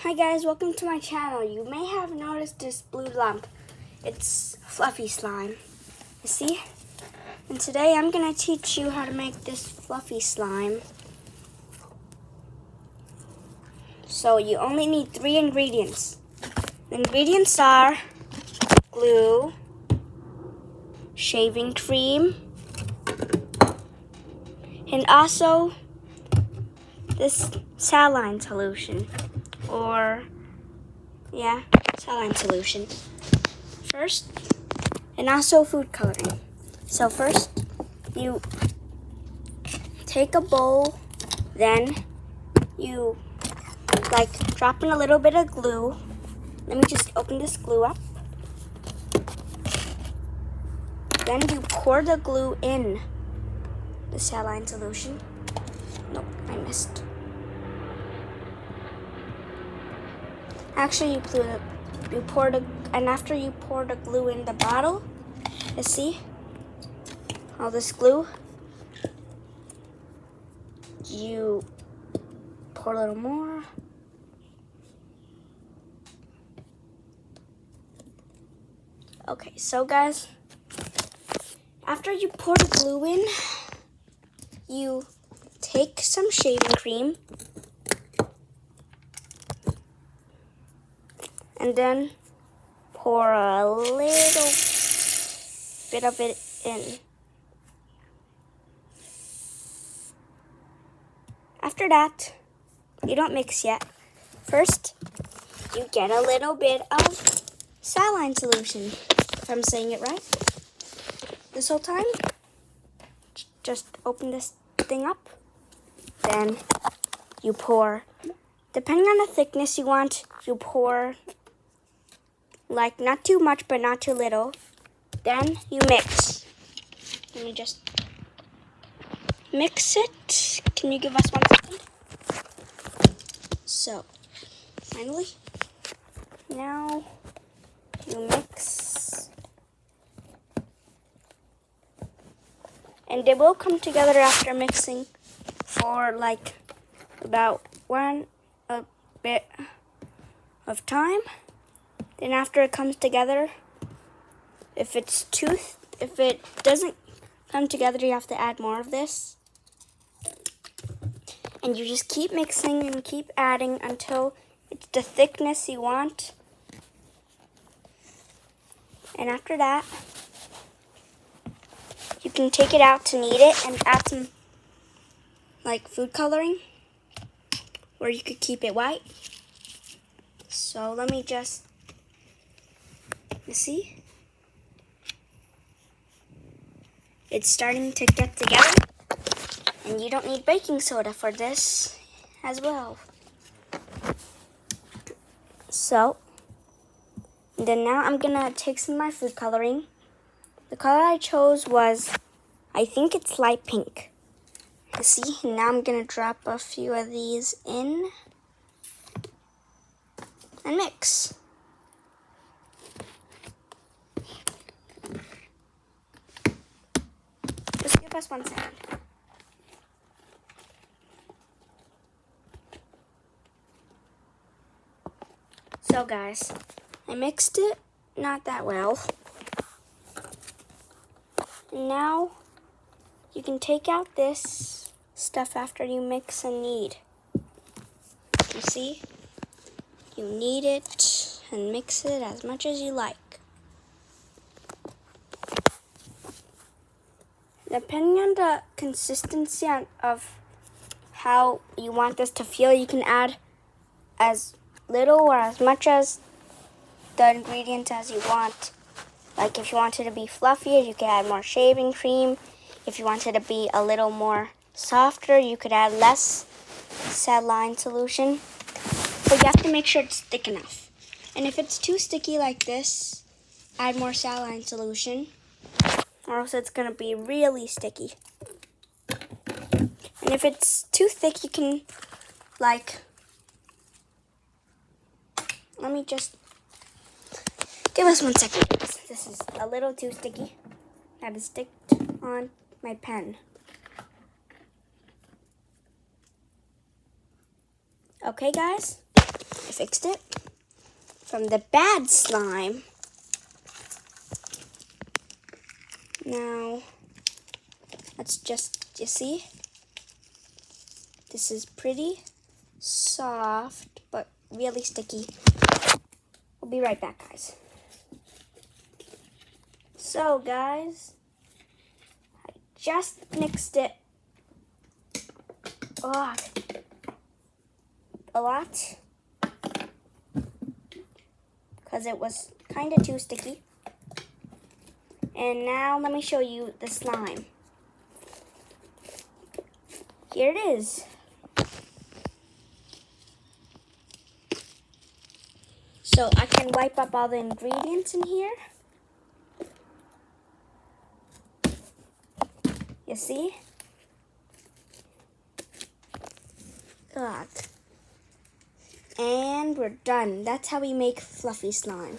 Hi guys, welcome to my channel. You may have noticed this blue lump. It's fluffy slime. You see? And today I'm going to teach you how to make this fluffy slime. So you only need 3 ingredients. The ingredients are glue, shaving cream, and also this saline solution. Saline solution. First, and also food coloring. So first, you take a bowl, then you drop in a little bit of glue. Let me just open this glue up. Then you pour the glue in the saline solution. Nope, I missed. Actually, after you pour the glue in the bottle, you see all this glue, you pour a little more. Okay, so guys, after you pour the glue in, you take some shaving cream and then pour a little bit of it in. After that, you don't mix yet. First, you get a little bit of saline solution, if I'm saying it right. This whole time, just open this thing up. Then you pour, depending on the thickness you want, you pour not too much but not too little. Then you mix. Let me just mix it. Can you give us 1 second? So, finally, now you mix. And they will come together after mixing for about a bit of time. Then after it comes together, if it doesn't come together, you have to add more of this. And you just keep mixing and keep adding until it's the thickness you want. And after that, you can take it out to knead it and add some food coloring, or you could keep it white. So let me just, you see? It's starting to get together. And you don't need baking soda for this as well. So, then now I'm gonna take some of my food coloring. The color I chose was, I think it's light pink. You see, now I'm gonna drop a few of these in and mix. Just give us 1 second. So guys, I mixed it not that well. And now you can take out this stuff after you mix and knead. You see? You knead it and mix it as much as you like. Depending on the consistency of how you want this to feel, you can add as little or as much as the ingredients as you want. If you want it to be fluffier, you could add more shaving cream. If you want it to be a little more softer, you could add less saline solution. But you have to make sure it's thick enough. And if it's too sticky like this, add more saline solution, or else it's going to be really sticky. And if it's too thick, you can let me just give us 1 second. This is a little too sticky. I have to stick on my pen. Okay, guys? fixed it from the bad slime. Now, let's just, you see? This is pretty soft, but really sticky. We'll be right back, guys. So, guys, I just mixed it a lot because it was kind of too sticky. And now let me show you the slime. Here it is. So I can wipe up all the ingredients in here. You see? Look. And we're done. That's how we make fluffy slime.